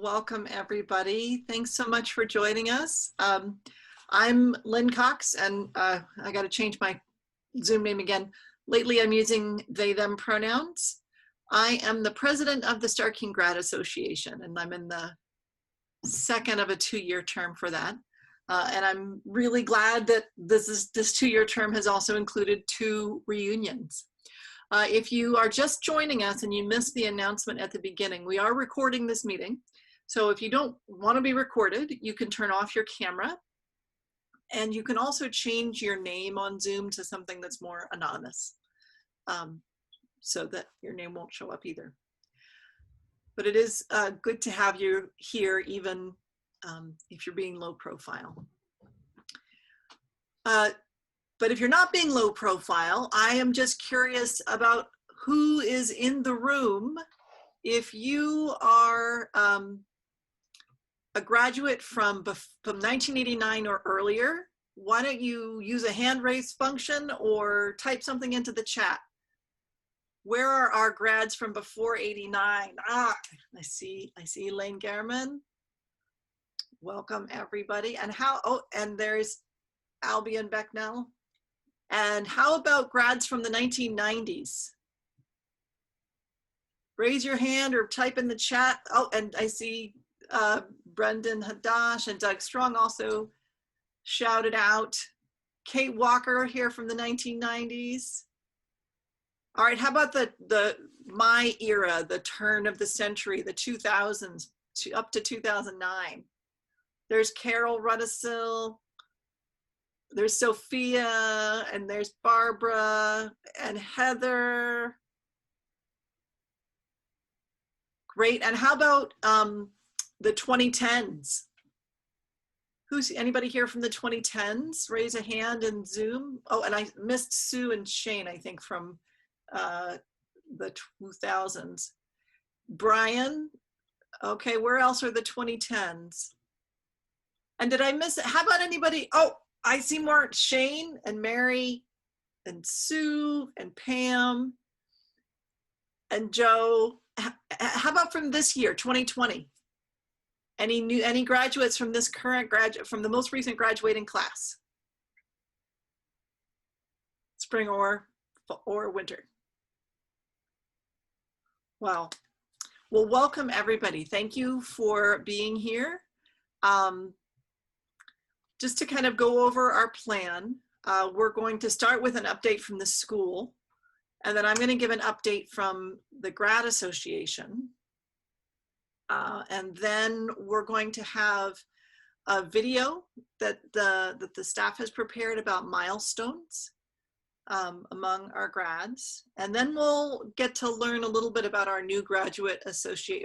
Welcome, everybody. Thanks so much for joining us. I'm Lynn Cox, and I got to change my Zoom name again. Lately, I'm using they, them pronouns. I am the president of the Starr King Grad Association, and I'm in the second of a 2-year term for that. And I'm really glad that this 2-year term has also included 2 reunions. If you are just joining us and you missed the announcement at the beginning, we are recording this meeting. So if you don't want to be recorded, you can turn off your camera. And you can also change your name on Zoom to something that's more anonymous, so that your name won't show up either. But it is good to have you here, even if you're being low profile. But if you're not being low profile, I am just curious about who is in the room. If you are a graduate from 1989 or earlier, why don't you use a hand raise function or type something into the chat? Where are our grads from before '89? I see Elaine Gehrman. Welcome, everybody. And and there's Albion Becknell. And how about grads from the 1990s? Raise your hand or type in the chat. Oh, and I see Brendan Hadash and Doug Strong also shouted out. Kate Walker here from the 1990s. All right, how about my era, the turn of the century, the 2000s up to 2009? There's Carol Rudisil. There's Sophia, and there's Barbara and Heather. Great. And how about the 2010s? Anybody here from the 2010s? Raise a hand in Zoom. Oh, and I missed Sue and Shane, I think, from the 2000s. Brian. Okay, where else are the 2010s? And did I miss it? How about anybody? Oh, I see more. Shane and Mary and Sue and Pam and Joe. How about from this year, 2020? Any graduates from this current from the most recent graduating class? Spring or winter? Wow. Well, welcome everybody. Thank you for being here. Just to kind of go over our plan, we're going to start with an update from the school, and then I'm going to give an update from the Grad Association. And then we're going to have a video that the staff has prepared about milestones among our grads. And then we'll get to learn a little bit about our new graduate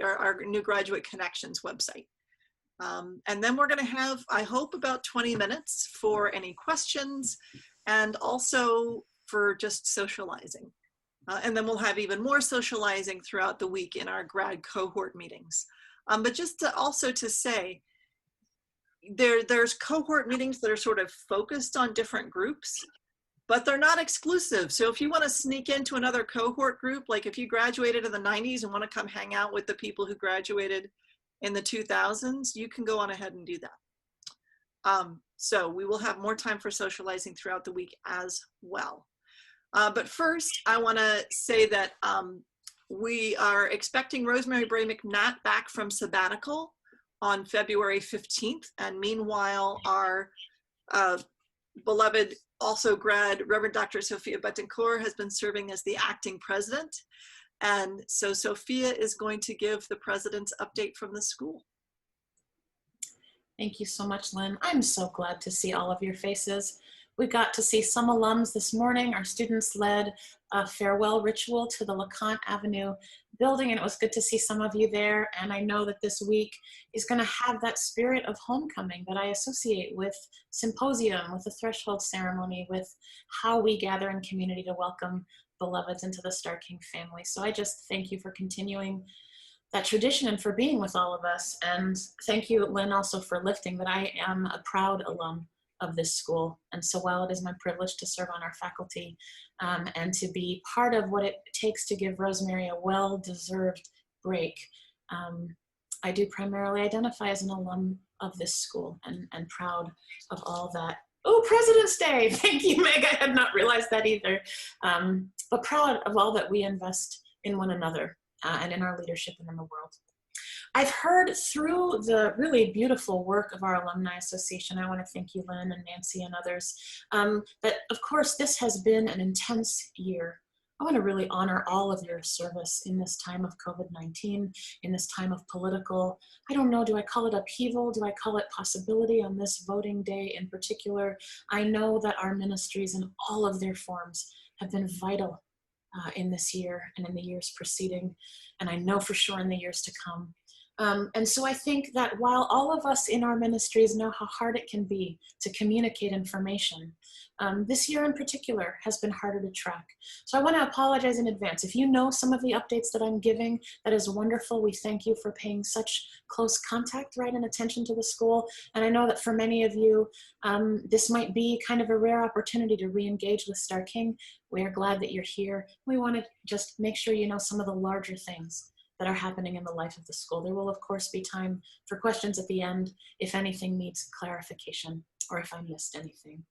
our new graduate connections website. And then we're going to have, I hope, about 20 minutes for any questions and also for just socializing. And then we'll have even more socializing throughout the week in our grad cohort meetings. But just to say, there's cohort meetings that are sort of focused on different groups, but they're not exclusive. So if you want to sneak into another cohort group, like if you graduated in the 90s and want to come hang out with the people who graduated in the 2000s, you can go on ahead and do that. So we will have more time for socializing throughout the week as well. But first, I want to say that we are expecting Rosemary Bray McNatt back from sabbatical on February 15th. And meanwhile, our beloved also grad, Reverend Dr. Sophia Betancourt, has been serving as the acting president. And so Sophia is going to give the president's update from the school. Thank you so much, Lynn. I'm so glad to see all of your faces. We got to see some alums this morning. Our students led a farewell ritual to the LeConte Avenue building, and it was good to see some of you there. And I know that this week is going to have that spirit of homecoming that I associate with symposium, with the threshold ceremony, with how we gather in community to welcome beloveds into the Starr King family. So I just thank you for continuing that tradition and for being with all of us. And thank you, Lynn, also for lifting that I am a proud alum of this school. And so while it is my privilege to serve on our faculty and to be part of what it takes to give Rosemary a well-deserved break, I do primarily identify as an alum of this school and proud of all that. Oh, President's Day! Thank you, Meg. I had not realized that either. But proud of all that we invest in one another and in our leadership and in the world. I've heard through the really beautiful work of our Alumni Association, I want to thank you, Lynn and Nancy and others, that of course this has been an intense year. I want to really honor all of your service in this time of COVID-19, in this time of political, I don't know, do I call it upheaval? Do I call it possibility on this voting day in particular? I know that our ministries in all of their forms have been vital in this year and in the years preceding, and I know for sure in the years to come. And so I think that while all of us in our ministries know how hard it can be to communicate information, this year in particular has been harder to track. So I want to apologize in advance. If you know some of the updates that I'm giving, that is wonderful. We thank you for paying such close contact, right, and attention to the school. And I know that for many of you, this might be kind of a rare opportunity to re-engage with Starr King. We are glad that you're here. We want to just make sure you know some of the larger things that are happening in the life of the school. There will, of course, be time for questions at the end if anything needs clarification or if I missed anything.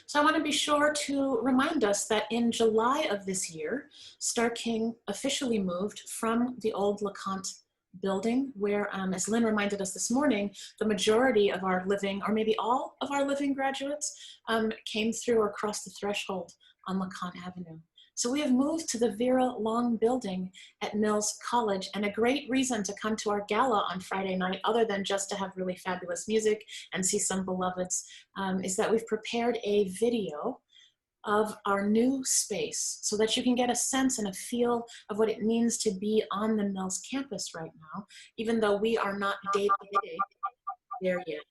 So I want to be sure to remind us that in July of this year, Starr King officially moved from the old LeConte building where, as Lynn reminded us this morning, the majority of our living, or maybe all of our living graduates, came through or crossed the threshold on LeConte Avenue. So we have moved to the Vera Long building at Mills College, and a great reason to come to our gala on Friday night, other than just to have really fabulous music and see some beloveds, is that we've prepared a video of our new space so that you can get a sense and a feel of what it means to be on the Mills campus right now, even though we are not day-to-day there yet.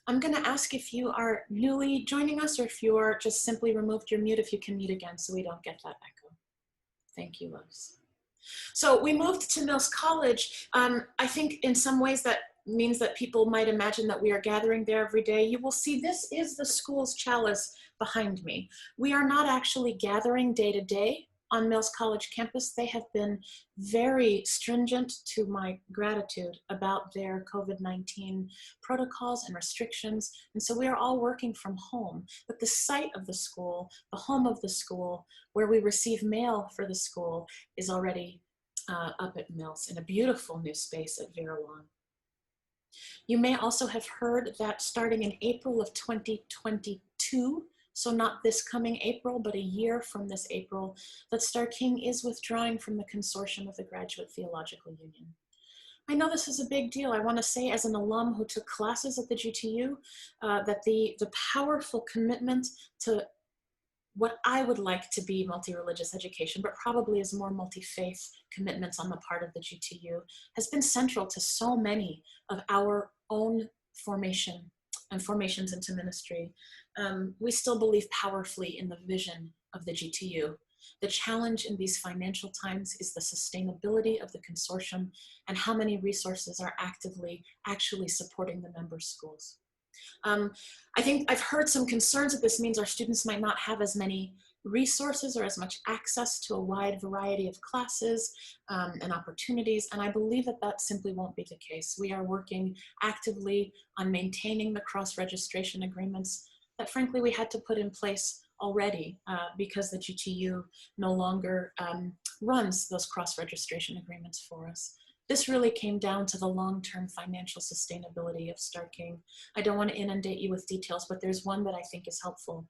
I'm going to ask if you are newly joining us or if you are just simply removed your mute, if you can mute again so we don't get that echo. Thank you, loves. So we moved to Mills College. I think in some ways that means that people might imagine that we are gathering there every day. You will see this is the school's chalice behind me. We are not actually gathering day to day on Mills College campus. They have been very stringent, to my gratitude, about their COVID-19 protocols and restrictions. And so we are all working from home. But the site of the school, the home of the school, where we receive mail for the school, is already up at Mills in a beautiful new space at Vera Long. You may also have heard that starting in April of 2022, so not this coming April, but a year from this April, that Starr King is withdrawing from the consortium of the Graduate Theological Union. I know this is a big deal. I want to say, as an alum who took classes at the GTU, that the powerful commitment to what I would like to be multi-religious education, but probably is more multi-faith commitments on the part of the GTU, has been central to so many of our own formation and formations into ministry. We still believe powerfully in the vision of the GTU. The challenge in these financial times is the sustainability of the consortium and how many resources are actually supporting the member schools. I think I've heard some concerns that this means our students might not have as many resources or as much access to a wide variety of classes and opportunities, and I believe that that simply won't be the case. We are working actively on maintaining the cross-registration agreements that frankly we had to put in place already because the GTU no longer runs those cross-registration agreements for us. This really came down to the long-term financial sustainability of Starr King. I don't want to inundate you with details, but there's one that I think is helpful.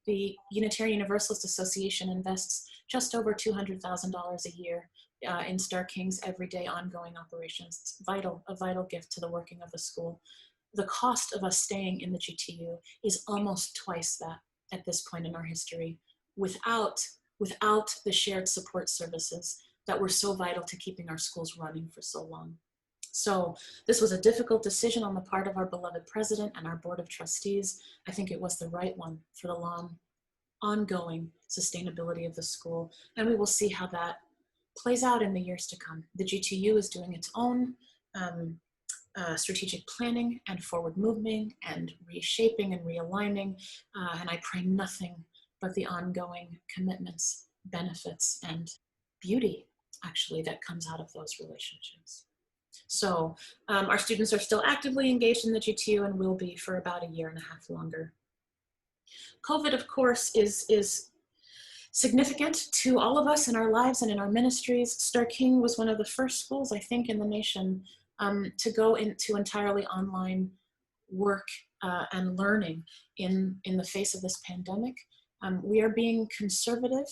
The Unitarian Universalist Association invests just over $200,000 a year in Starr King's everyday ongoing operations. It's a vital gift to the working of the school. The cost of us staying in the GTU is almost twice that at this point in our history, without the shared support services that were so vital to keeping our schools running for so long. So this was a difficult decision on the part of our beloved president and our board of trustees. I think it was the right one for the long, ongoing sustainability of the school. And we will see how that plays out in the years to come. The GTU is doing its own strategic planning and forward moving and reshaping and realigning. And I pray nothing but the ongoing commitments, benefits, and beauty actually that comes out of those relationships. So our students are still actively engaged in the GTU and will be for about a year and a half longer. COVID, of course, is significant to all of us in our lives and in our ministries. Starr King was one of the first schools, I think, in the nation to go into entirely online work and learning in the face of this pandemic. We are being conservative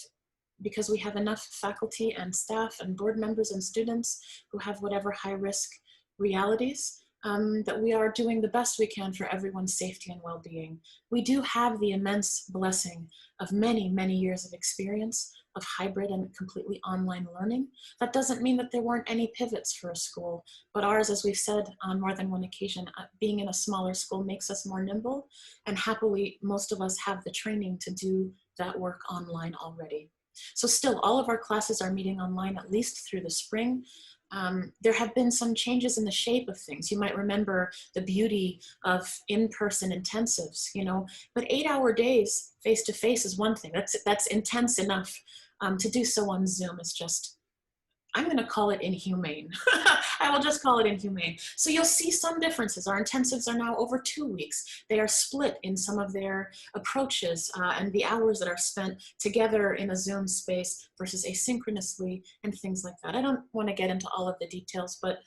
because we have enough faculty and staff and board members and students who have whatever high risk realities, that we are doing the best we can for everyone's safety and well-being. We do have the immense blessing of many, many years of experience of hybrid and completely online learning. That doesn't mean that there weren't any pivots for a school, but ours, as we've said on more than one occasion, being in a smaller school makes us more nimble, and happily, most of us have the training to do that work online already. So still, all of our classes are meeting online at least through the spring. There have been some changes in the shape of things. You might remember the beauty of in-person intensives, you know, but 8-hour days face-to-face is one thing. That's intense enough. To do so on Zoom is just, I'm going to call it inhumane. I will just call it inhumane. So you'll see some differences. Our intensives are now over 2 weeks. They are split in some of their approaches and the hours that are spent together in a Zoom space versus asynchronously and things like that. I don't want to get into all of the details, but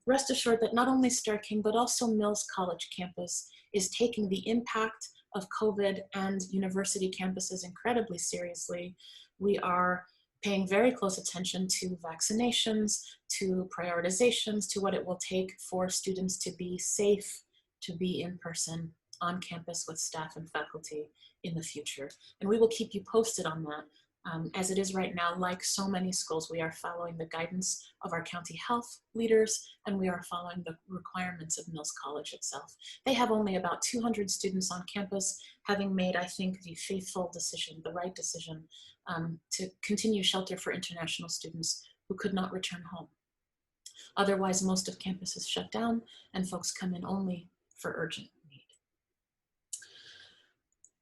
rest assured that not only Starr King, but also Mills College campus is taking the impact of COVID and university campuses incredibly seriously. We are paying very close attention to vaccinations, to prioritizations, to what it will take for students to be safe, to be in person on campus with staff and faculty in the future. And we will keep you posted on that. As it is right now, like so many schools, we are following the guidance of our county health leaders, and we are following the requirements of Mills College itself. They have only about 200 students on campus, having made, I think, the faithful decision, the right decision, to continue shelter for international students who could not return home. Otherwise, most of campus is shut down and folks come in only for urgent need.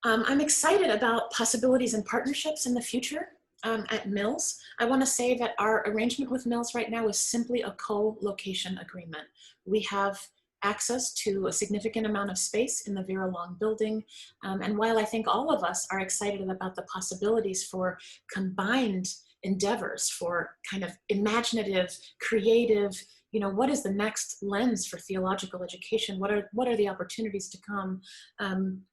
I'm excited about possibilities and partnerships in the future at Mills. I want to say that our arrangement with Mills right now is simply a co-location agreement. We have access to a significant amount of space in the Vera Long building. And while I think all of us are excited about the possibilities for combined endeavors, for kind of imaginative, creative, you know, what is the next lens for theological education? What are the opportunities to come?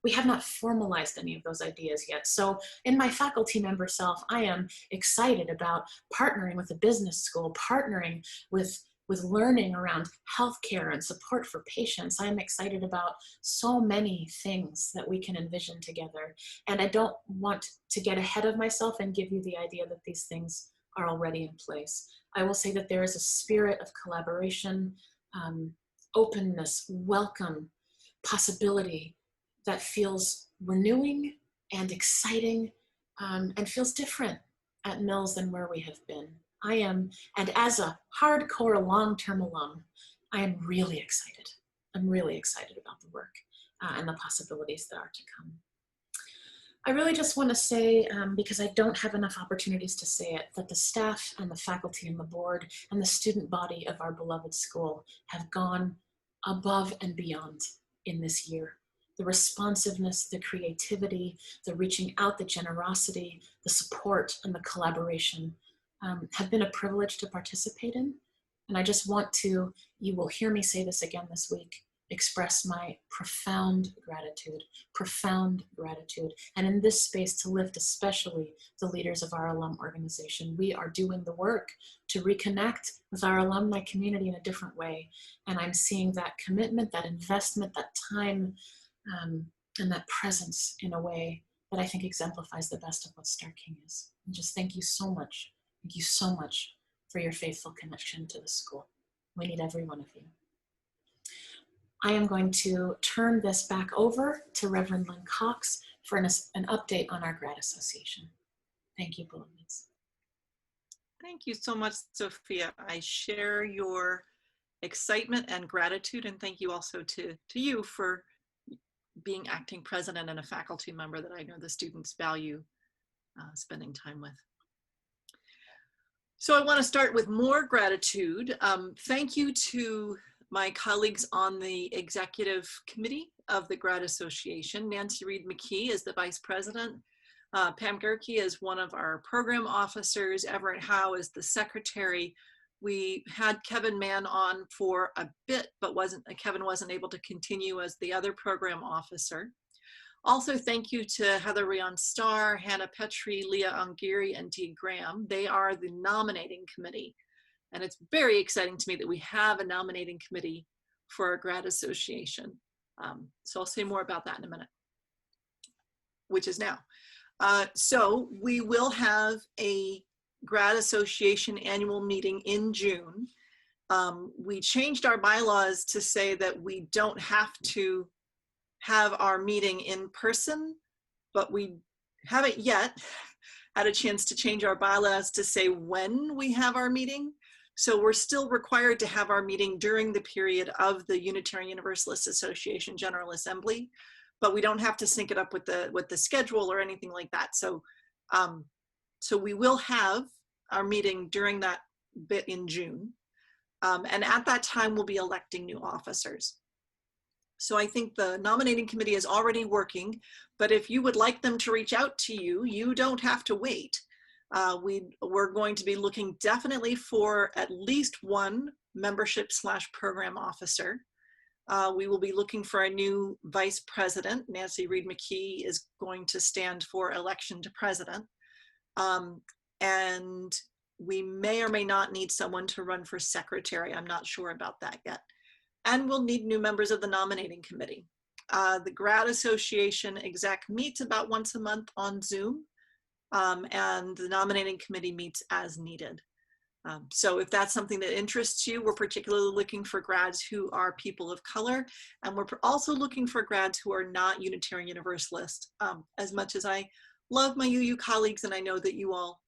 We have not formalized any of those ideas yet. So in my faculty member self, I am excited about partnering with a business school, partnering with learning around healthcare and support for patients. I am excited about so many things that we can envision together. And I don't want to get ahead of myself and give you the idea that these things are already in place. I will say that there is a spirit of collaboration, openness, welcome, possibility that feels renewing and exciting and feels different at Mills than where we have been. I am, and as a hardcore long-term alum, I am really excited. I'm really excited about the work and the possibilities that are to come. I really just want to say, because I don't have enough opportunities to say it, that the staff and the faculty and the board and the student body of our beloved school have gone above and beyond in this year. The responsiveness, the creativity, the reaching out, the generosity, the support, and the collaboration have been a privilege to participate in. And I just want to, you will hear me say this again this week, express my profound gratitude. And in this space to lift especially the leaders of our alum organization. We are doing the work to reconnect with our alumni community in a different way. And I'm seeing that commitment, that investment, that time, and that presence in a way that I think exemplifies the best of what Starr King is. And just thank you so much. Thank you so much for your faithful connection to the school. We need every one of you. I am going to turn this back over to Reverend Lynn Cox for an update on our Grad Association. Thank you, beloveds. Thank you so much, Sophia. I share your excitement and gratitude, and thank you also to you for being acting president and a faculty member that I know the students value spending time with. So I want to start with more gratitude. Thank you to my colleagues on the executive committee of the Grad Association. Nancy Reed McKee is the vice president. Pam Gerke is one of our program officers. Everett Howe is the secretary. We had Kevin Mann on for a bit, but Kevin wasn't able to continue as the other program officer. Also, thank you to Heather Rion Starr, Hannah Petrie, Leah Ongiri, and Dee Graham. They are the nominating committee. And it's very exciting to me that we have a nominating committee for our Grad Association. So I'll say more about that in a minute, which is now. So we will have a Grad Association annual meeting in June. We changed our bylaws to say that we don't have to have our meeting in person, but we haven't yet had a chance to change our bylaws to say when we have our meeting. So we're still required to have our meeting during the period of the Unitarian Universalist Association General Assembly, but we don't have to sync it up with the schedule or anything like that. So, so we will have our meeting during that bit in June. And at that time, we'll be electing new officers. So I think the nominating committee is already working, but if you would like them to reach out to you, you don't have to wait. We're going to be looking definitely for at least one membership/program officer. We will be looking for a new vice president. Nancy Reed McKee is going to stand for election to president. And we may or may not need someone to run for secretary. I'm not sure about that yet. And we'll need new members of the nominating committee. The Grad Association exec meets about once a month on Zoom, and the nominating committee meets as needed. So if that's something that interests you, we're particularly looking for grads who are people of color, and we're also looking for grads who are not Unitarian Universalist. As much as I love my UU colleagues, and I know that you all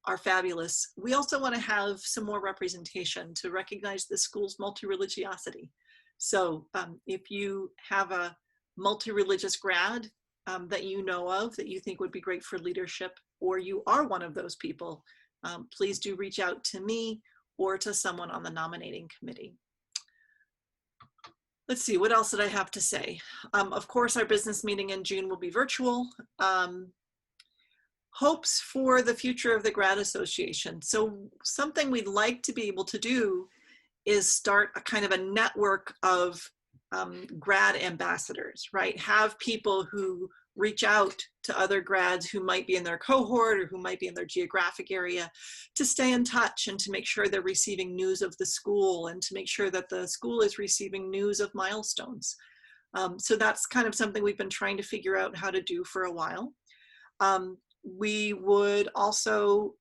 are fabulous, we also want to have some more representation to recognize the school's multi-religiosity. So if you have a multi-religious grad that you know of that you think would be great for leadership, or you are one of those people, please do reach out to me or to someone on the nominating committee. Let's see, what else did I have to say? Of course, our business meeting in June will be virtual. Hopes for the future of the Grad Association. So something we'd like to be able to do is start a kind of a network of grad ambassadors, right? Have people who reach out to other grads who might be in their cohort or who might be in their geographic area to stay in touch and to make sure they're receiving news of the school and to make sure that the school is receiving news of milestones. So that's kind of something we've been trying to figure out how to do for a while. We would also,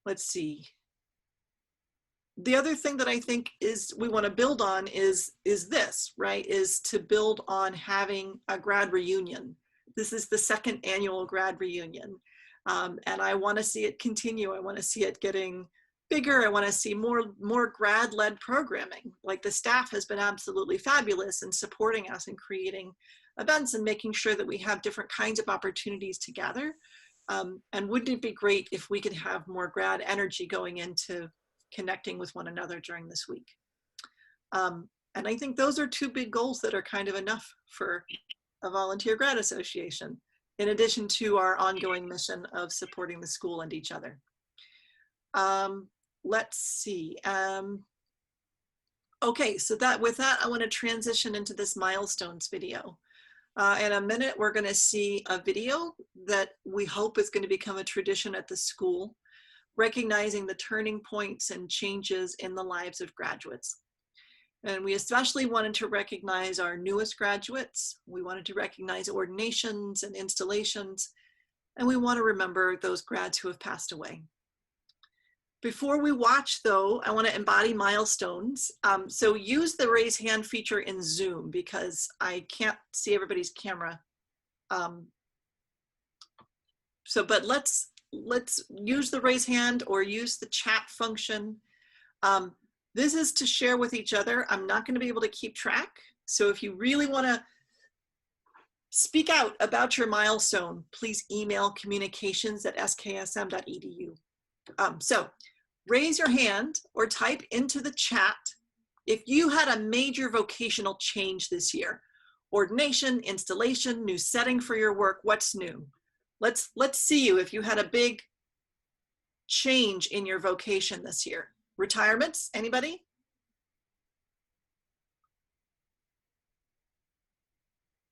let's see. The other thing that I think is we want to build on is this, right? Is to build on having a grad reunion. This is the second annual grad reunion. And I want to see it continue. I want to see it getting bigger. I want to see more grad-led programming. Like the staff has been absolutely fabulous in supporting us and creating events and making sure that we have different kinds of opportunities to gather. And wouldn't it be great if we could have more grad energy going into connecting with one another during this week? And I think those are two big goals that are kind of enough for a volunteer grad association, in addition to our ongoing mission of supporting the school and each other. Let's see. Okay, so with that, I want to transition into this milestones video. In a minute, we're going to see a video that we hope is going to become a tradition at the school, recognizing the turning points and changes in the lives of graduates. And we especially wanted to recognize our newest graduates. We wanted to recognize ordinations and installations, and we want to remember those grads who have passed away. Before we watch, though, I want to embody milestones. So use the raise hand feature in Zoom because I can't see everybody's camera. But let's use the raise hand or use the chat function. This is to share with each other. I'm not going to be able to keep track. So if you really want to Speak out about your milestone. Please email communications@sksm.edu. So raise your hand or type into the chat if you had a major vocational change this year. Ordination, installation, new setting for your work, what's new? Let's see you if you had a big change in your vocation this year. Retirements, anybody?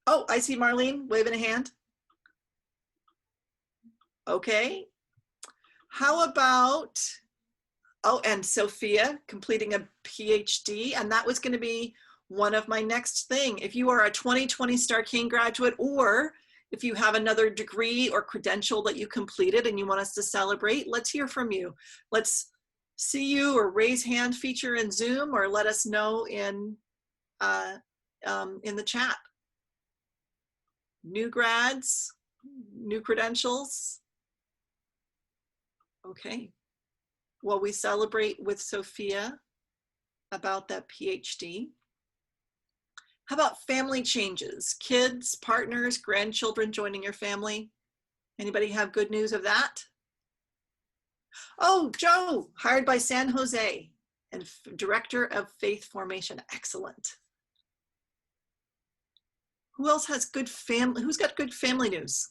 Oh, I see Marlene waving a hand. Okay. How about, oh, and Sophia completing a PhD, and that was going to be one of my next thing. If you are a 2020 Starr King graduate, or if you have another degree or credential that you completed and you want us to celebrate, let's hear from you. Let's see you or raise hand feature in Zoom, or let us know in the chat. New grads, new credentials. Okay. Well, we celebrate with Sophia about that PhD. How about family changes? Kids, partners, grandchildren joining your family? Anybody have good news of that? Oh, Joe, hired by San Jose and director of faith formation. Excellent. Who else has good family? Who's got good family news?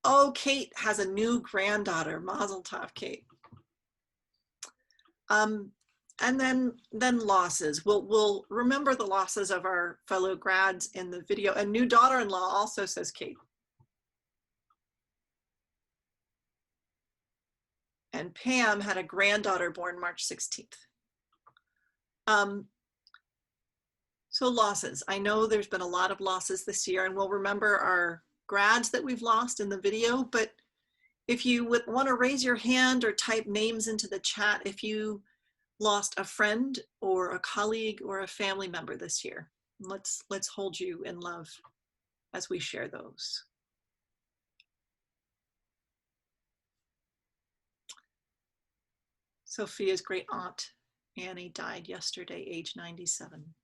Oh, Kate has a new granddaughter. Mazel tov, Kate. And then losses. We'll remember the losses of our fellow grads in the video. A new daughter-in-law also, says Kate. And Pam had a granddaughter born March 16th. So losses. I know there's been a lot of losses this year, and we'll remember our grads that we've lost in the video, but if you would want to raise your hand or type names into the chat if you lost a friend or a colleague or a family member this year. Let's hold you in love as we share those. Sophia's great aunt, Annie, died yesterday, age 97.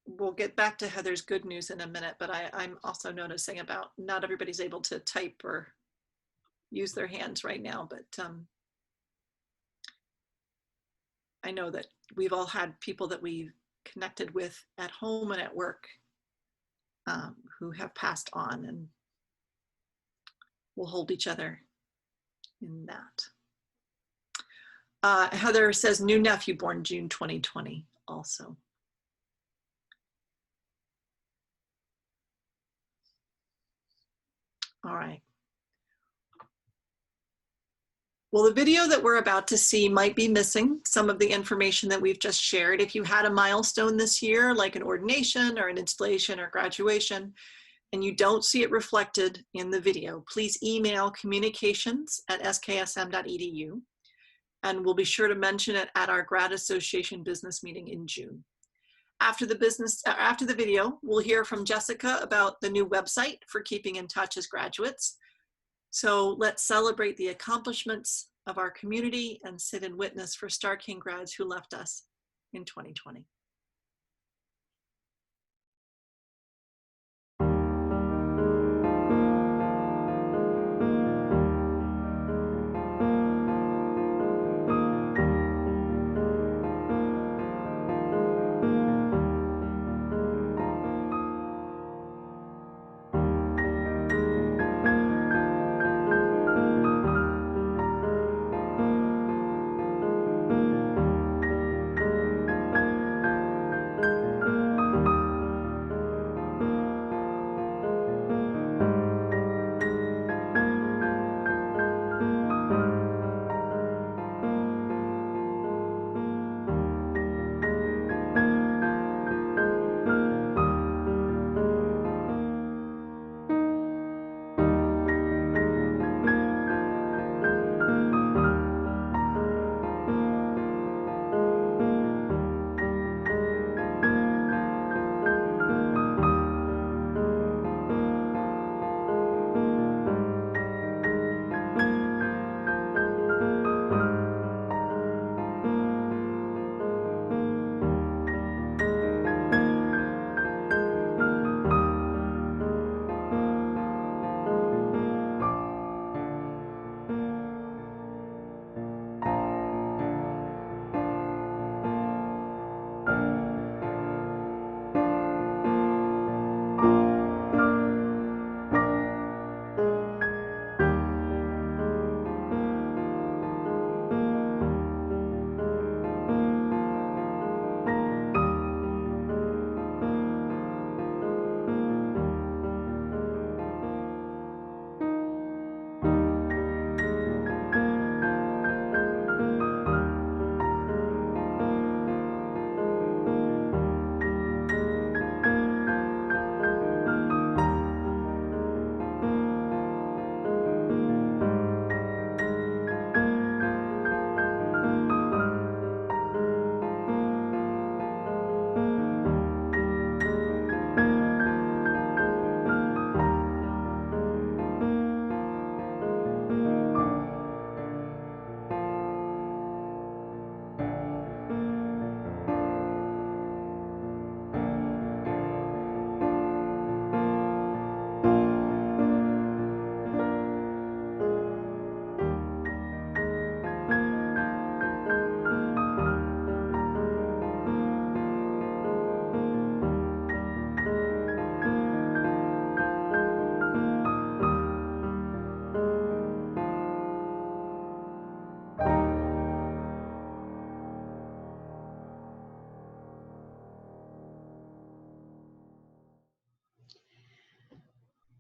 We'll get back to Heather's good news in a minute, but I'm also noticing about not everybody's able to type or use their hands right now, but I know that we've all had people that we've connected with at home and at work who have passed on, and we'll hold each other in that. Heather says new nephew born June 2020 also. All right. Well, the video that we're about to see might be missing some of the information that we've just shared. If you had a milestone this year, like an ordination or an installation or graduation, and you don't see it reflected in the video, please email communications@sksm.edu, and we'll be sure to mention it at our Grad Association business meeting in June. After the video, we'll hear from Jessica about the new website for keeping in touch as graduates. So let's celebrate the accomplishments of our community and sit in witness for Starr King grads who left us in 2020.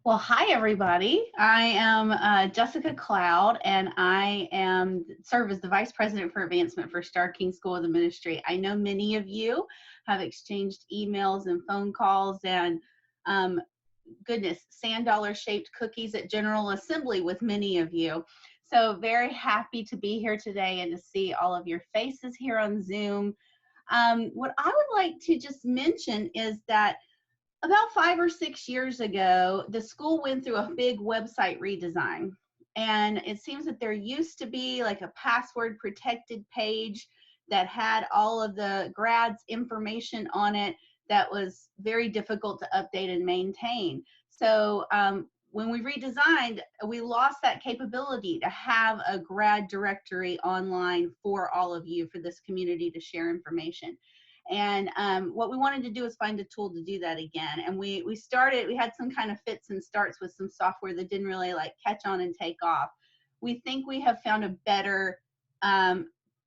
Well, hi everybody. I am Jessica Cloud, and I serve as the Vice President for Advancement for Starr King School of the Ministry. I know many of you have exchanged emails and phone calls and goodness, sand dollar shaped cookies at General Assembly with many of you. So very happy to be here today and to see all of your faces here on Zoom. What I would like to just mention is that about 5 or 6 years ago, the school went through a big website redesign. And it seems that there used to be like a password protected page that had all of the grads information on it that was very difficult to update and maintain. So when we redesigned, we lost that capability to have a grad directory online for all of you, for this community to share information. And what we wanted to do is find a tool to do that again. And we had some kind of fits and starts with some software that didn't really like catch on and take off. We think we have found a better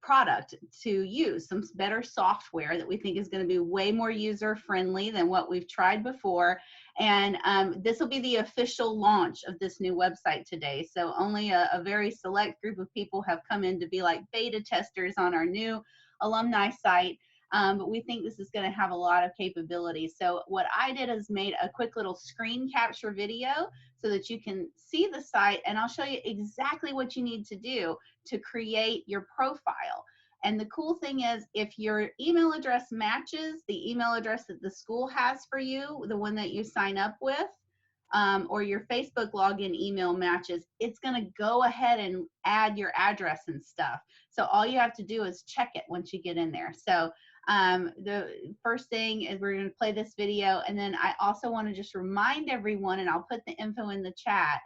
product to use, some better software that we think is going to be way more user friendly than what we've tried before. And this will be the official launch of this new website today. So only a very select group of people have come in to be like beta testers on our new alumni site. But we think this is going to have a lot of capabilities. So what I did is made a quick little screen capture video so that you can see the site, and I'll show you exactly what you need to do to create your profile. And the cool thing is, if your email address matches the email address that the school has for you, the one that you sign up with, or your Facebook login email matches, it's going to go ahead and add your address and stuff. So all you have to do is check it once you get in there. So the first thing is we're going to play this video, and then I also want to just remind everyone, and I'll put the info in the chat,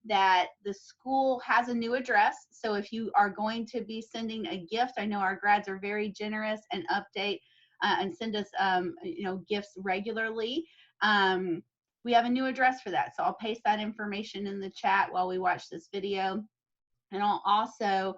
that the school has a new address. So if you are going to be sending a gift, I know our grads are very generous and update and send us gifts regularly. We have a new address for that, so I'll paste that information in the chat while we watch this video. And I'll also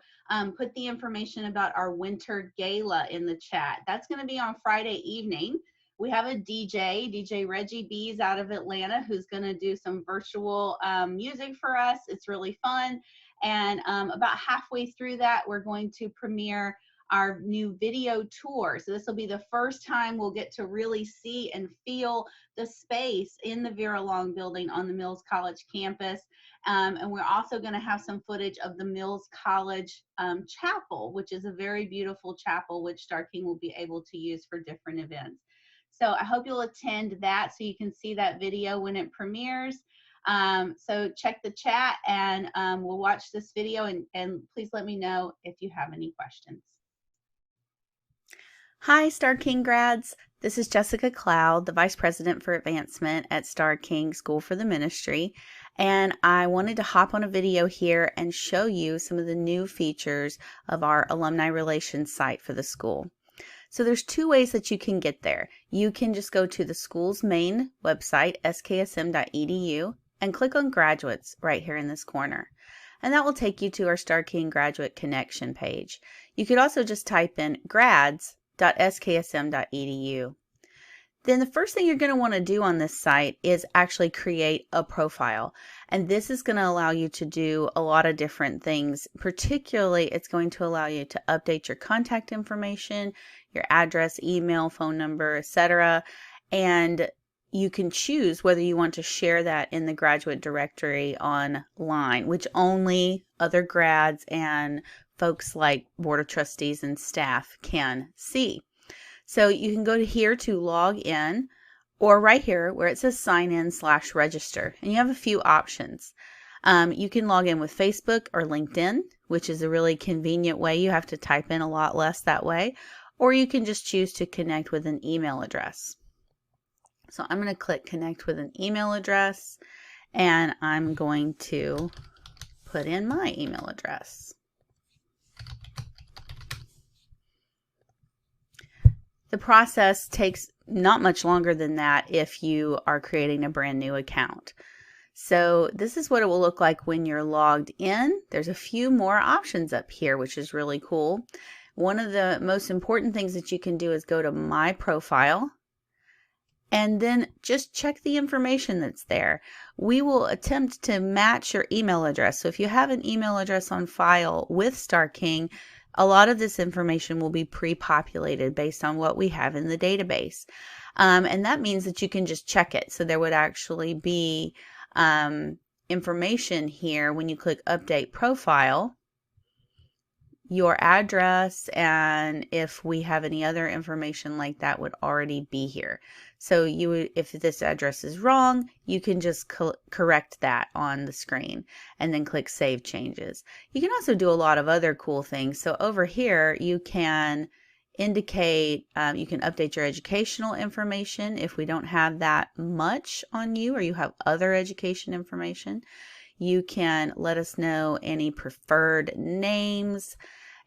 put the information about our winter gala in the chat. That's going to be on Friday evening. We have a DJ Reggie B's out of Atlanta, who's going to do some virtual music for us. It's really fun. And about halfway through that, we're going to premiere our new video tour. So this will be the first time we'll get to really see and feel the space in the Vera Long building on the Mills College campus. And we're also going to have some footage of the Mills College chapel, which is a very beautiful chapel, which Starr King will be able to use for different events. So I hope you'll attend that so you can see that video when it premieres. So check the chat, and we'll watch this video, and please let me know if you have any questions. Hi, Starr King grads. This is Jessica Cloud, the Vice President for Advancement at Starr King School for the Ministry, and I wanted to hop on a video here and show you some of the new features of our alumni relations site for the school. So there's two ways that you can get there. You can just go to the school's main website, sksm.edu, and click on Graduates right here in this corner. And that will take you to our Starr King Graduate Connection page. You could also just type in grads.sksm.edu. Then the first thing you're going to want to do on this site is actually create a profile. And this is going to allow you to do a lot of different things. Particularly, it's going to allow you to update your contact information, your address, email, phone number, etc. And you can choose whether you want to share that in the graduate directory online, which only other grads and folks like Board of Trustees and staff can see. So you can go to here to log in, or right here where it says sign in/register, and you have a few options. You can log in with Facebook or LinkedIn, which is a really convenient way. You have to type in a lot less that way, or you can just choose to connect with an email address. So I'm going to click connect with an email address, and I'm going to put in my email address. The process takes not much longer than that if you are creating a brand new account. So this is what it will look like when you're logged in. There's a few more options up here, which is really cool. One of the most important things that you can do is go to My Profile, and then just check the information that's there. We will attempt to match your email address. So if you have an email address on file with Starr King, a lot of this information will be pre-populated based on what we have in the database. And that means that you can just check it. So there would actually be information here when you click Update Profile, your address, and if we have any other information like that would already be here. So you would, if this address is wrong, you can just correct that on the screen and then click Save Changes. You can also do a lot of other cool things. So over here you can indicate, you can update your educational information if we don't have that much on you or you have other education information. You can let us know any preferred names,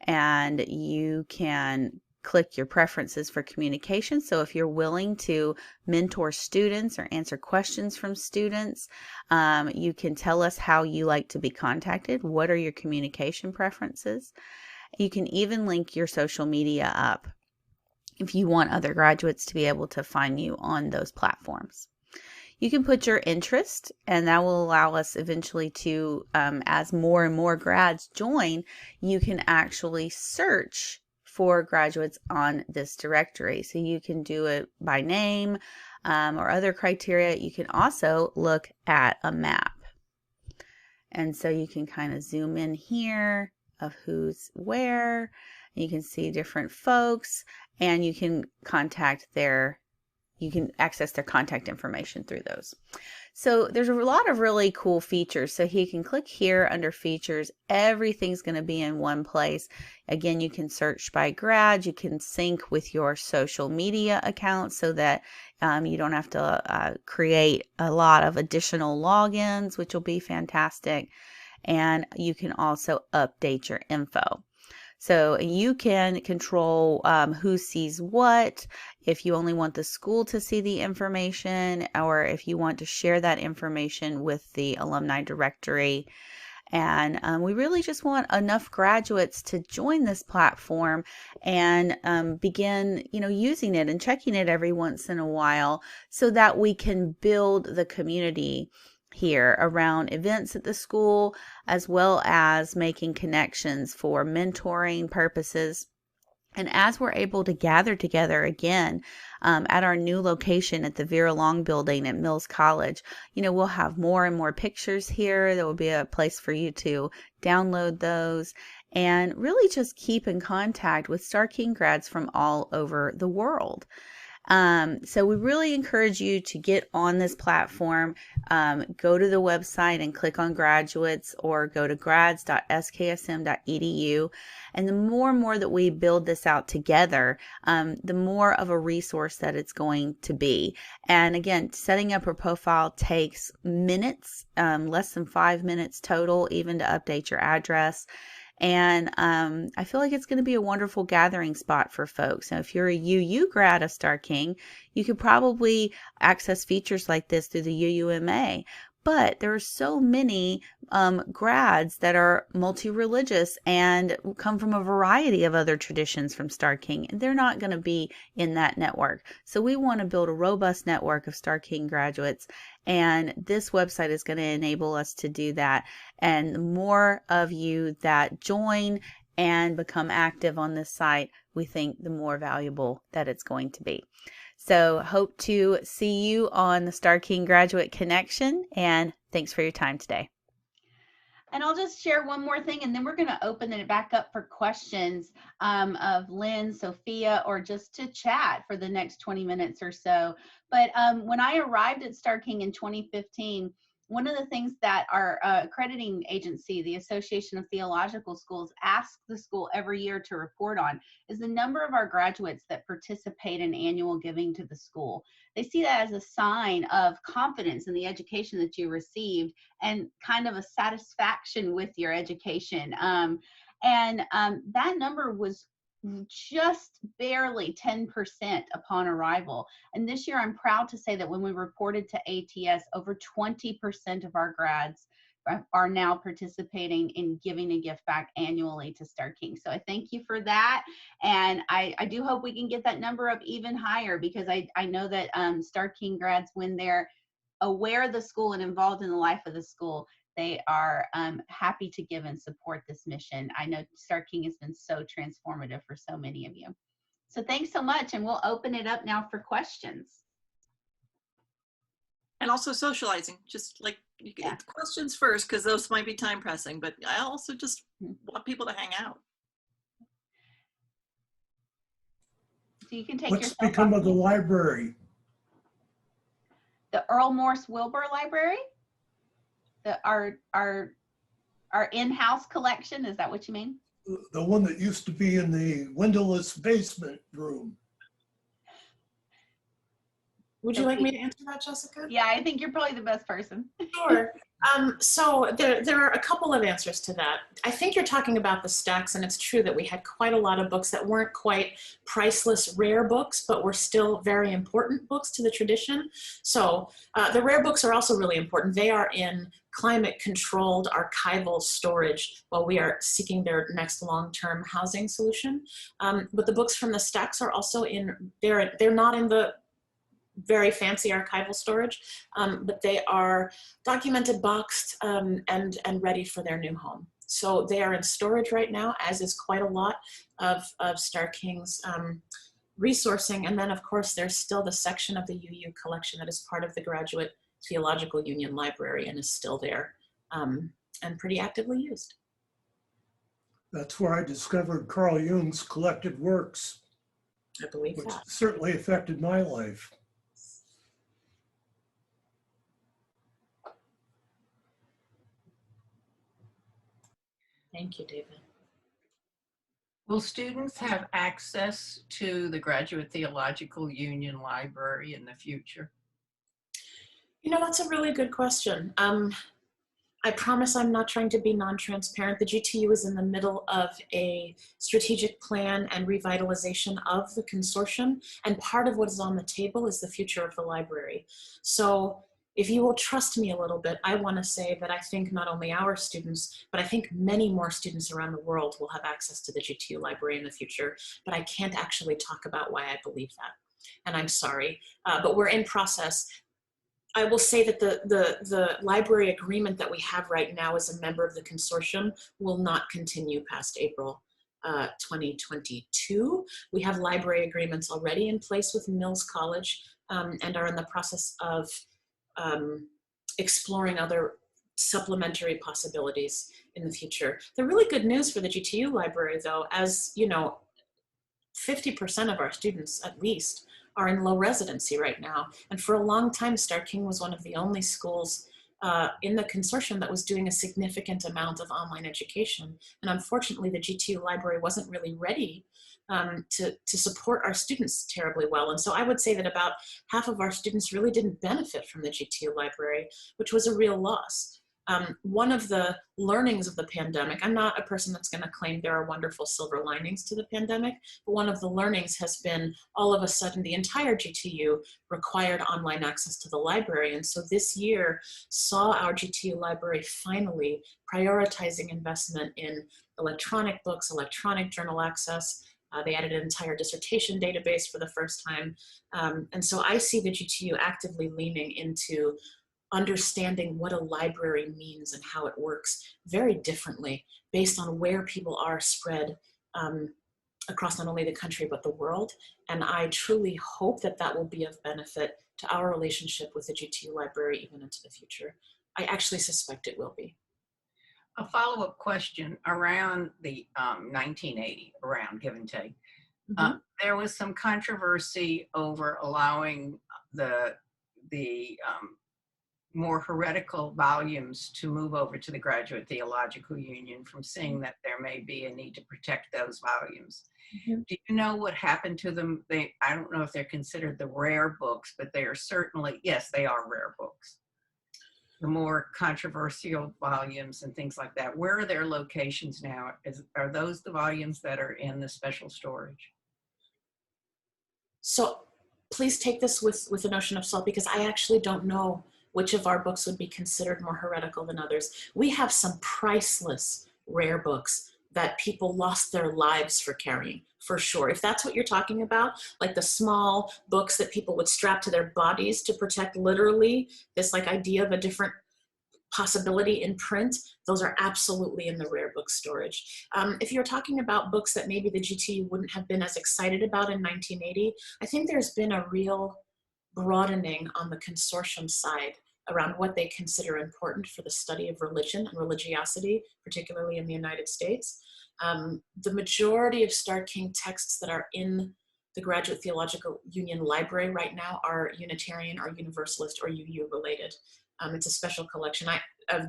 and you can click your preferences for communication. So if you're willing to mentor students or answer questions from students, you can tell us how you like to be contacted. What are your communication preferences? You can even link your social media up if you want other graduates to be able to find you on those platforms. You can put your interest, and that will allow us eventually to, as more and more grads join, you can actually search for graduates on this directory. So you can do it by name or other criteria. You can also look at a map. And so you can kind of zoom in here of who's where. You can see different folks, and you can you can access their contact information through those. So there's a lot of really cool features. So you can click here under features. Everything's going to be in one place. Again, you can search by grad. You can sync with your social media accounts so that you don't have to create a lot of additional logins, which will be fantastic. And you can also update your info. So you can control who sees what, if you only want the school to see the information, or if you want to share that information with the alumni directory. And we really just want enough graduates to join this platform and begin, using it and checking it every once in a while so that we can build the community here around events at the school, as well as making connections for mentoring purposes. And as we're able to gather together again at our new location at the Vera Long building at Mills College, we'll have more and more pictures here. There will be a place for you to download those and really just keep in contact with Starr King grads from all over the world. So we really encourage you to get on this platform, go to the website and click on graduates, or go to grads.sksm.edu. And the more and more that we build this out together, the more of a resource that it's going to be. And again, setting up a profile takes minutes, less than 5 minutes total, even to update your address. And I feel like it's going to be a wonderful gathering spot for folks. Now, if you're a UU grad of Starr King, you could probably access features like this through the UUMA. But there are so many grads that are multi-religious and come from a variety of other traditions from Starr King, and they're not going to be in that network. So we want to build a robust network of Starr King graduates, and this website is going to enable us to do that. And the more of you that join and become active on this site, we think the more valuable that it's going to be. So hope to see you on the Starr King Graduate Connection, and thanks for your time today. And I'll just share one more thing, and then we're going to open it back up for questions of Lynn, Sophia, or just to chat for the next 20 minutes or so. But when I arrived at Starr King in 2015, one of the things that our accrediting agency, the Association of Theological Schools, asks the school every year to report on is the number of our graduates that participate in annual giving to the school. They see that as a sign of confidence in the education that you received and kind of a satisfaction with your education. That number was just barely 10% upon arrival. And this year, I'm proud to say that when we reported to ATS, over 20% of our grads are now participating in giving a gift back annually to Starr King. So I thank you for that. And I do hope we can get that number up even higher, because I know that Starr King grads, when they're aware of the school and involved in the life of the school, they are happy to give and support this mission. I know Starr King has been so transformative for so many of you. So thanks so much, and we'll open it up now for questions. And also socializing, just like you get questions first, because those might be time pressing, but I also just want people to hang out. So you can take What's yourself become off of the library? The Earl Morse Wilbur Library, our in-house collection. Is that what you mean? The one that used to be in the windowless basement room. Would you like me to answer that, Jessica? Yeah, I think you're probably the best person. Sure. So there are a couple of answers to that. I think you're talking about the stacks, and it's true that we had quite a lot of books that weren't quite priceless rare books, but were still very important books to the tradition. So the rare books are also really important. They are in climate-controlled archival storage while we are seeking their next long-term housing solution. But the books from the stacks are also they're not in the very fancy archival storage, but they are documented, boxed, and ready for their new home. So they are in storage right now, as is quite a lot of Starr King's resourcing. And then, of course, there's still the section of the UU collection that is part of the Graduate Theological Union Library and is still there and pretty actively used. That's where I discovered Carl Jung's collected works, I believe which that. certainly affected my life. Thank you, David. Will students have access to the Graduate Theological Union Library in the future? You know, that's a really good question. I promise I'm not trying to be non-transparent. The GTU is in the middle of a strategic plan and revitalization of the consortium, and part of what is on the table is the future of the library. So if you will trust me a little bit, I want to say that I think not only our students, but I think many more students around the world will have access to the GTU library in the future, but I can't actually talk about why I believe that. And I'm sorry, but we're in process. I will say that the library agreement that we have right now as a member of the consortium will not continue past April 2022. We have library agreements already in place with Mills College and are in the process of exploring other supplementary possibilities in the future. The really good news for the GTU library, though, as you know, 50% of our students at least are in low residency right now. And for a long time, Starr King was one of the only schools in the consortium that was doing a significant amount of online education. And unfortunately, the GTU library wasn't really ready to support our students terribly well. And so I would say that about half of our students really didn't benefit from the GTU library, which was a real loss. One of the learnings of the pandemic, I'm not a person that's going to claim there are wonderful silver linings to the pandemic, but one of the learnings has been all of a sudden the entire GTU required online access to the library. And so this year saw our GTU library finally prioritizing investment in electronic books, electronic journal access. They added an entire dissertation database for the first time. And so I see the GTU actively leaning into understanding what a library means and how it works very differently based on where people are spread across not only the country but the world. And I truly hope that that will be of benefit to our relationship with the GTU library even into the future. I actually suspect it will be. A follow-up question around the 1980, around give and take. Mm-hmm. There was some controversy over allowing the more heretical volumes to move over to the Graduate Theological Union, from seeing that there may be a need to protect those volumes. Mm-hmm. Do you know what happened to them? I don't know if they're considered the rare books, but they are certainly, yes, they are rare books. The more controversial volumes and things like that. Where are their locations now? Are those the volumes that are in the special storage? So please take this with a notion of salt, because I actually don't know which of our books would be considered more heretical than others. We have some priceless rare books that people lost their lives for carrying, for sure. If that's what you're talking about, like the small books that people would strap to their bodies to protect literally this like idea of a different possibility in print, those are absolutely in the rare book storage. If you're talking about books that maybe the GTU wouldn't have been as excited about in 1980, I think there's been a real broadening on the consortium side around what they consider important for the study of religion and religiosity, particularly in the United States. The majority of Starr King texts that are in the Graduate Theological Union library right now are Unitarian or Universalist or UU related. It's a special collection.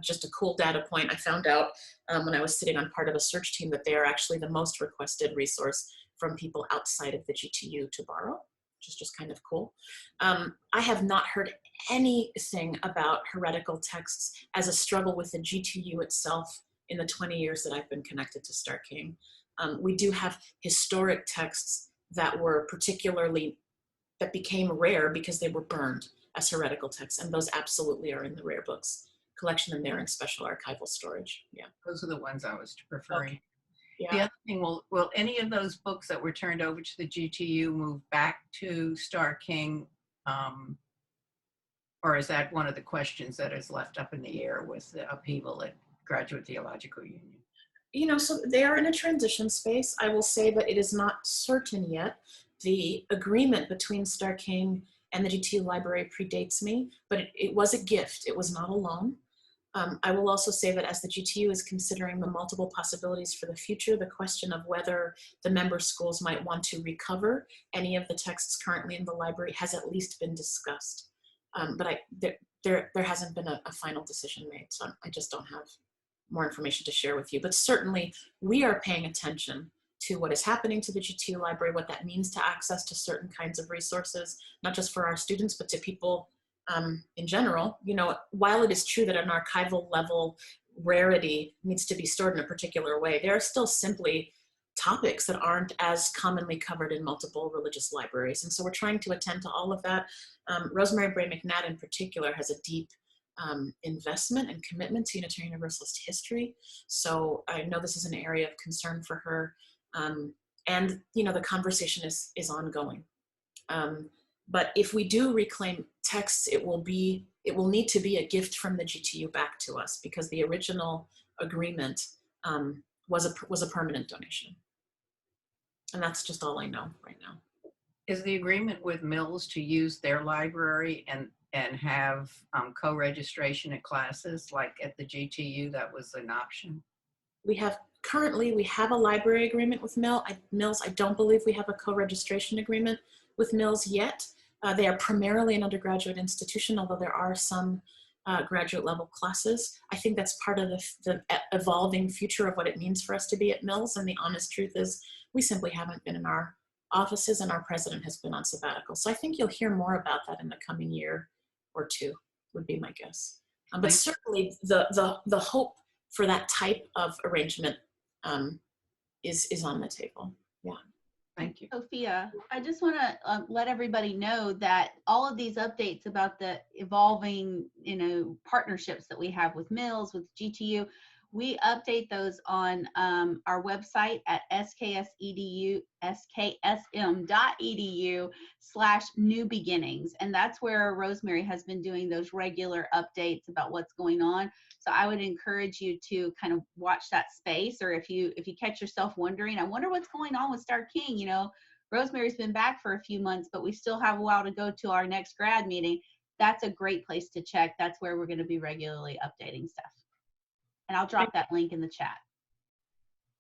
Just a cool data point, I found out when I was sitting on part of a search team that they are actually the most requested resource from people outside of the GTU to borrow, which is just kind of cool. I have not heard anything about heretical texts as a struggle with the GTU itself in the 20 years that I've been connected to Starr King. We do have historic texts that were that became rare because they were burned as heretical texts, and those absolutely are in the rare books collection, and they're in special archival storage. Yeah, those are the ones I was referring. Okay. Yeah. The other thing, will any of those books that were turned over to the GTU move back to Starr King, or is that one of the questions that is left up in the air with the upheaval at Graduate Theological Union? You know, so they are in a transition space. I will say that it is not certain yet. The agreement between Starr King and the GTU library predates me, but it was a gift. It was not a loan. I will also say that as the GTU is considering the multiple possibilities for the future, the question of whether the member schools might want to recover any of the texts currently in the library has at least been discussed. But there hasn't been a final decision made, so I just don't have more information to share with you. But certainly we are paying attention to what is happening to the GTU library, what that means to access to certain kinds of resources, not just for our students, but to people in general. You know, while it is true that an archival level rarity needs to be stored in a particular way, there are still simply topics that aren't as commonly covered in multiple religious libraries. And so we're trying to attend to all of that. Rosemary Bray McNatt in particular has a deep investment and commitment to Unitarian Universalist history. So I know this is an area of concern for her. And you know, the conversation is ongoing. But if we do reclaim texts, it will need to be a gift from the GTU back to us, because the original agreement was a permanent donation. And that's just all I know right now. Is the agreement with Mills to use their library and have co-registration at classes like at the GTU? That was an option. Currently, we have a library agreement with Mills. I don't believe we have a co-registration agreement with Mills yet. They are primarily an undergraduate institution, although there are some graduate level classes. I think that's part of the evolving future of what it means for us to be at Mills. And the honest truth is we simply haven't been in our offices, and our president has been on sabbatical. So I think you'll hear more about that in the coming year or two, would be my guess. But certainly the hope for that type of arrangement is on the table. Yeah. Thank you. Sophia, I just want to let everybody know that all of these updates about the evolving, partnerships that we have with Mills, with GTU, we update those on our website at sksm.edu/new beginnings. And that's where Rosemary has been doing those regular updates about what's going on. So I would encourage you to kind of watch that space, or if you catch yourself wondering, I wonder what's going on with Starr King. Rosemary's been back for a few months, but we still have a while to go to our next grad meeting. That's a great place to check. That's where we're going to be regularly updating stuff. And I'll drop that link in the chat.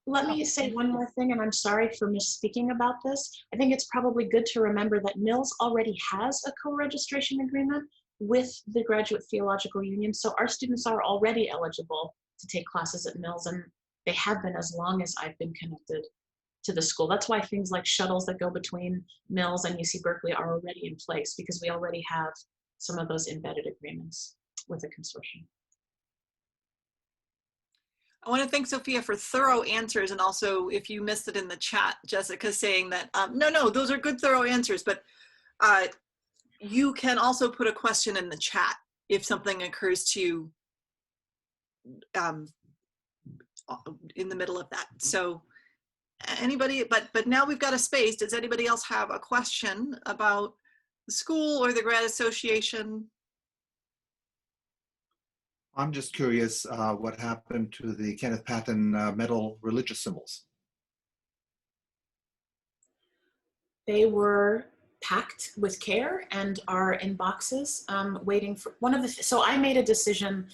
Let me say one more thing, and I'm sorry for misspeaking about this. I think it's probably good to remember that Mills already has a co-registration agreement with the Graduate Theological Union. So our students are already eligible to take classes at Mills, and they have been as long as I've been connected to the school. That's why things like shuttles that go between Mills and UC Berkeley are already in place, because we already have some of those embedded agreements with the consortium. I want to thank Sophia for thorough answers, and also if you missed it in the chat, Jessica saying that, no, those are good thorough answers, but you can also put a question in the chat if something occurs to you in the middle of that. So anybody, but now we've got a space. Does anybody else have a question about the school or the Grad Association? I'm just curious what happened to the Kenneth Patton metal religious symbols. They were packed with care and are in boxes waiting for one of the, so I made a decision.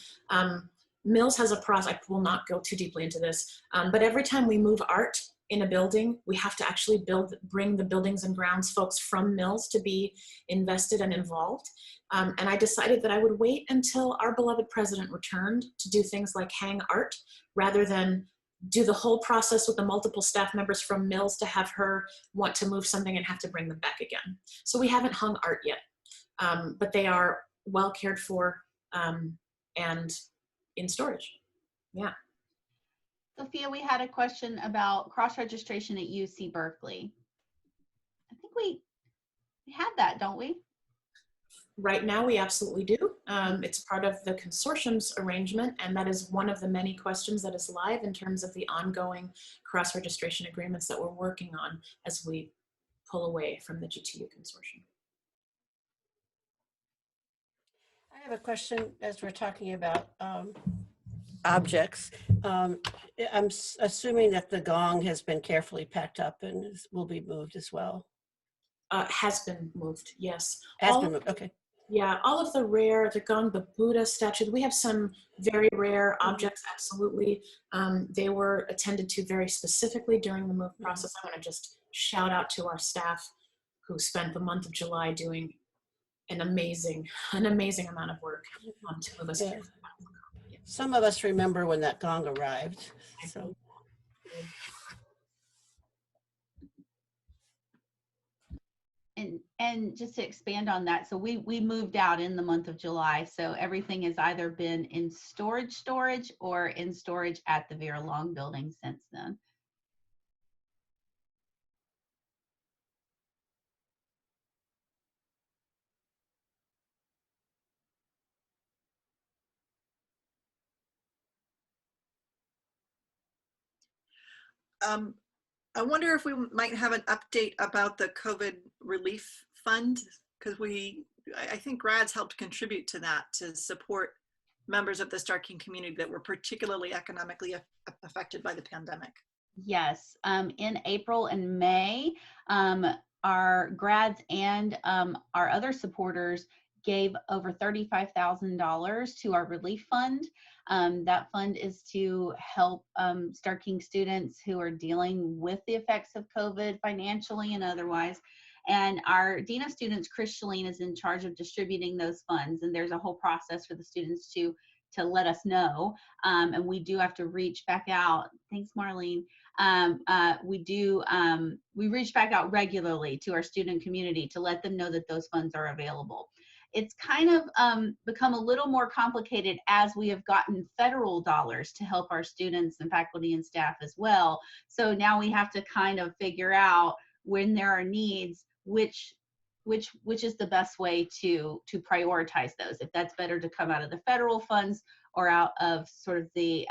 Mills has a process, I will not go too deeply into this, but every time we move art in a building, we have to actually bring the buildings and grounds folks from Mills to be invested and involved. And I decided that I would wait until our beloved president returned to do things like hang art, rather than do the whole process with the multiple staff members from Mills to have her want to move something and have to bring them back again. So we haven't hung art yet, but they are well cared for and in storage. Yeah. Sophia, we had a question about cross-registration at UC Berkeley. I think we had that, don't we? Right now, we absolutely do. It's part of the consortium's arrangement, and that is one of the many questions that is live in terms of the ongoing cross-registration agreements that we're working on as we pull away from the GTU consortium. I have a question as we're talking about objects. I'm assuming that the gong has been carefully packed up and will be moved as well. Has been moved, yes. Has been moved, okay. Yeah, all of the rare, the gong, the Buddha statue, we have some very rare objects, absolutely. They were attended to very specifically during the move process. I want to just shout out to our staff who spent the month of July doing an amazing amount of work to move us. Yeah. Some of us remember when that gong arrived, so. And just to expand on that, so we moved out in the month of July, so everything has either been in storage or in storage at the Vera Long building since then. I wonder if we might have an update about the COVID relief fund, because I think Grad's helped contribute to that to support members of the Starr King community that were particularly economically affected by the pandemic. Yes, in April and May, our grads and our other supporters gave over $35,000 to our relief fund. That fund is to help Starr King students who are dealing with the effects of COVID financially and otherwise. And our Dean of Students, Chris Shalene, is in charge of distributing those funds. And there's a whole process for the students to let us know. And we do have to reach back out. Thanks, Marlene. We reach back out regularly to our student community to let them know that those funds are available. It's kind of become a little more complicated as we have gotten federal dollars to help our students and faculty and staff as well. So now we have to kind of figure out when there are needs, which is the best way to prioritize those. If that's better to come out of the federal funds or out of sort of the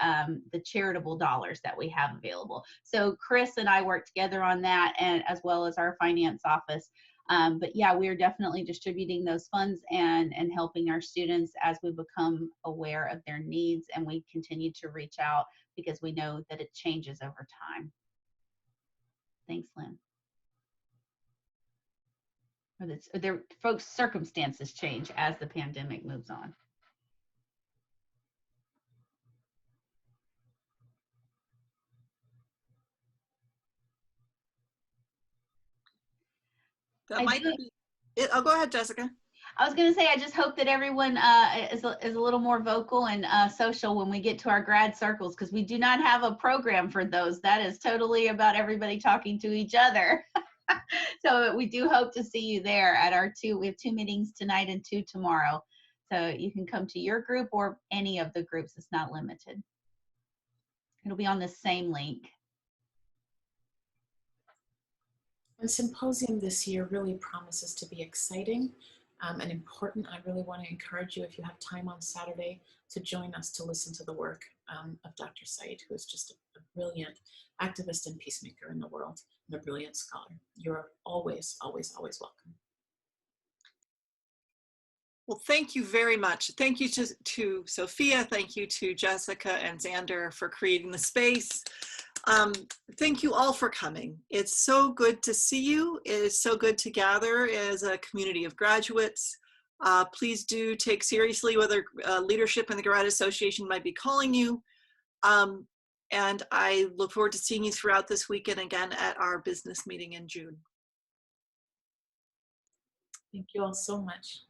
charitable dollars that we have available. So Chris and I work together on that, and as well as our finance office. But yeah, we are definitely distributing those funds and helping our students as we become aware of their needs, and we continue to reach out because we know that it changes over time. Thanks, Lynn. Or their folks' circumstances change as the pandemic moves on. That might be it. Oh, go ahead, Jessica. I was going to say, I just hope that everyone is a little more vocal and social when we get to our grad circles, because we do not have a program for those. That is totally about everybody talking to each other. So we do hope to see you there at we have 2 meetings tonight and 2 tomorrow. So you can come to your group or any of the groups. It's not limited. It'll be on the same link. The symposium this year really promises to be exciting. and important. I really want to encourage you, if you have time on Saturday, to join us to listen to the work of Dr. Said, who is just a brilliant activist and peacemaker in the world, and a brilliant scholar. You're always, always, always welcome. Well, thank you very much. Thank you to Sophia. Thank you to Jessica and Xander for creating the space. Thank you all for coming. It's so good to see you. It is so good to gather as a community of graduates. Please do take seriously whether leadership in the Grad Association might be calling you. And I look forward to seeing you throughout this weekend again at our business meeting in June. Thank you all so much.